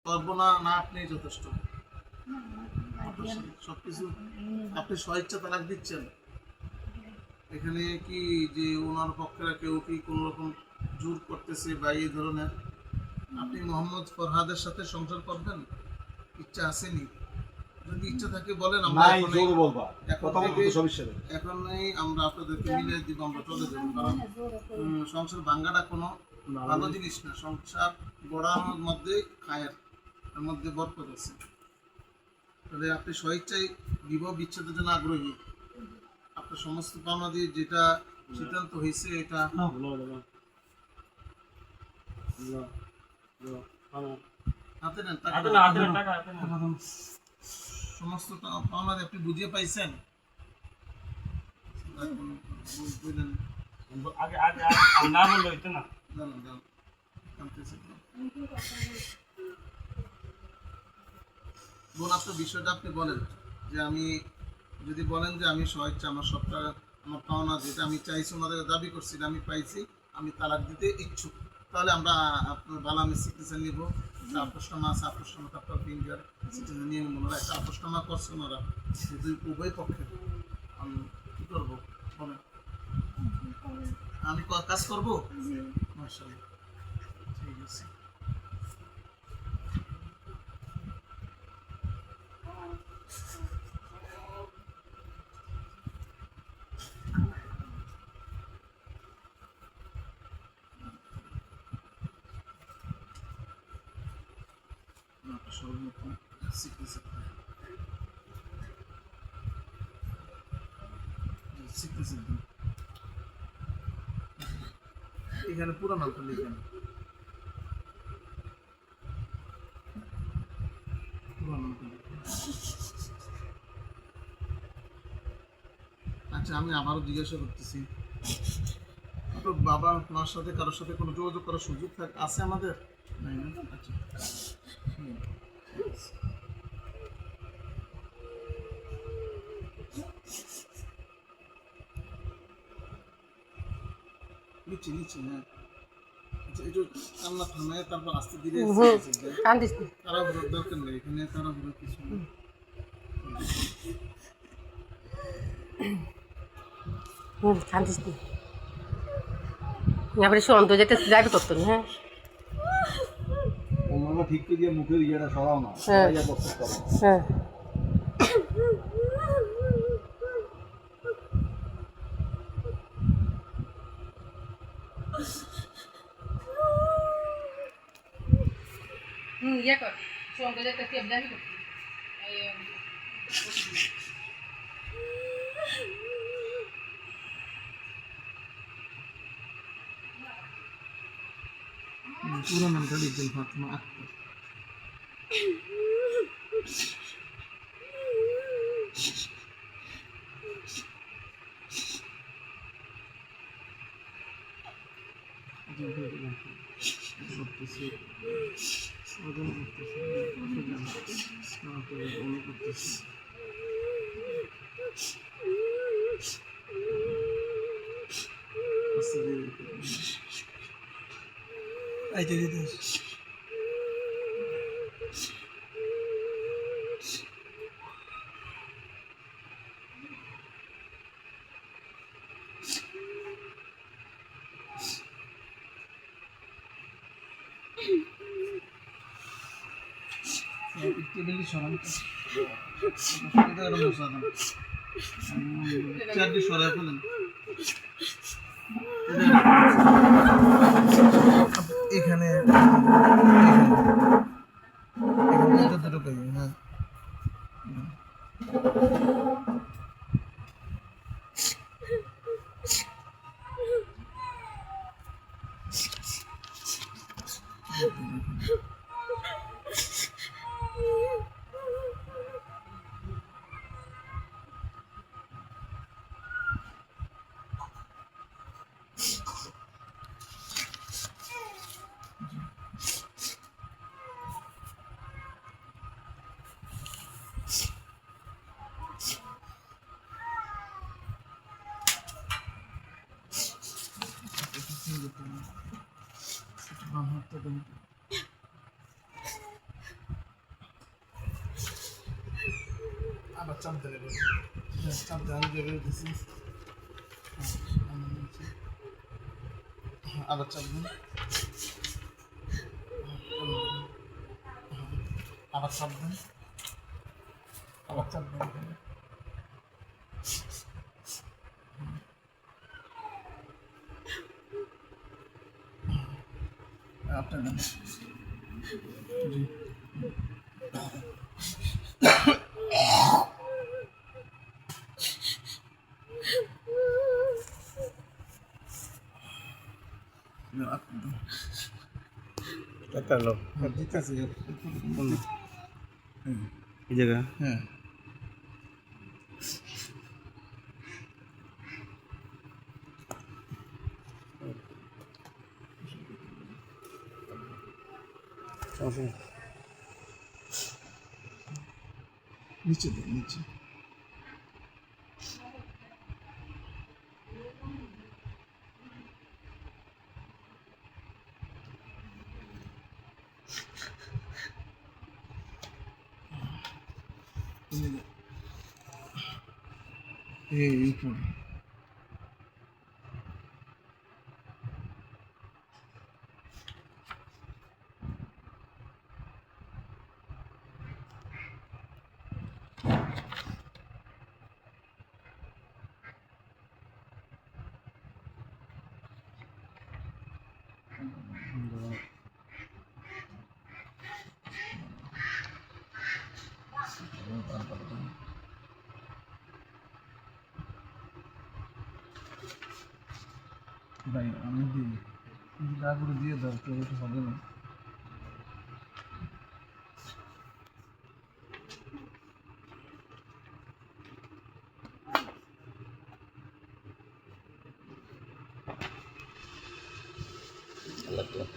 করবো না, না আপনি যথেষ্ট সবকিছু আপনি স্বেচ্ছা তালাক দিচ্ছেন? এখানে কি যে ওনার পক্ষে কেউ কি কোনো রকম জোর করতেছে বা এই ধরনের? আপনি মোহাম্মদ ফরহাদের সাথে সংসার করবেন, ইচ্ছা আসেনি? যদি ইচ্ছা থাকে বলেন, আমরা এখনই আমরা আপনাদেরকে মিলিয়ে দিব, আমরা চলে যাবো। কারণ সংসার ভাঙ্গাটা কোনো ভালো জিনিস না। সংসার গড়ার মধ্যে খায়ের, এর মধ্যে বরকত আছে। তাহলে আপনি স্বেচ্ছায় বিবাহ বিচ্ছেদের জন্য আগ্রহী? আপনার সমস্ত পাওনা দিয়ে যেটা সিদ্ধান্ত হয়েছে এটা হাতে নেন, সমস্ত পাওনা দিয়ে আপনি বুঝিয়ে পাইছেন? বোন, আপনার বিষয়টা আপনি বলেন যে আমি যদি বলেন যে আমি স্বেচ্ছা আমার সবটা আমার পাওনা যেটা আমি চাইছি, ওনাদের দাবি করছি আমি পাইছি, আমি তালাক দিতে ইচ্ছুক, তাহলে আমরা আপনার বালা আমি সিটিজেন নিব। আপোষনামা আছে, আপোষনামা আপনার ফিঙ্গার সিটিজেন নিয়ে ওনারা একটা আপোষনামা করছে ওনারা যদি উভয় পক্ষে। আমি কী করবো বলেন? আমি কাজ করবো? মাশাআল্লাহ, ঠিক আছে। সর্বপ্রথম এখানে পুরো নামটা লিখেন, পুরো নামটা লিখেন। আচ্ছা, আমি আবারও জিজ্ঞাসা করতেছি, আপনার বাবা মার সাথে কারোর সাথে কোনো যোগাযোগ করার সুযোগ আছে আমাদের? নাই না? আচ্ছা, নিচ্ছি নিচ্ছি, হ্যাঁ। আচ্ছা, একটু কান্না থামায় তারপর আস্তে ধীরে তারা ঘোরার দরকার নেই, এখানে তারা ঘোরার কিছু নেই। কান্দিস নি, এবারে সন্ত যেতে যাবে করতো না। হ্যাঁ, ঠিক দিয়ে মুখের ইয়েটা সরাও না, হ্যাঁ হ্যাঁ। ইয়ে কর, সন্ত যেতে যাবি করতো পুরো নামটা লিখবেন, ফাতেমা আক্তার। টেবিল সরান, চারটি সরাই ফেলেন। এখানে যতটুকু, হ্যাঁ। বাম হাতটা দেন। চাপ দেন এবার চাপ দেন আমি যেভাবে দিচ্ছি আবার চাপ দেন আবার চাপ দেন আবার চাপ দেন আপনার দেন জি কাটালো দিতেছি এই জায়গা হ্যাঁ সমস্যা নেই। নিচে দেন নিচে এই পড়ে ভাই আমি দিই তারপরে দিয়ে দরকার এটা হবে না আল্লাহ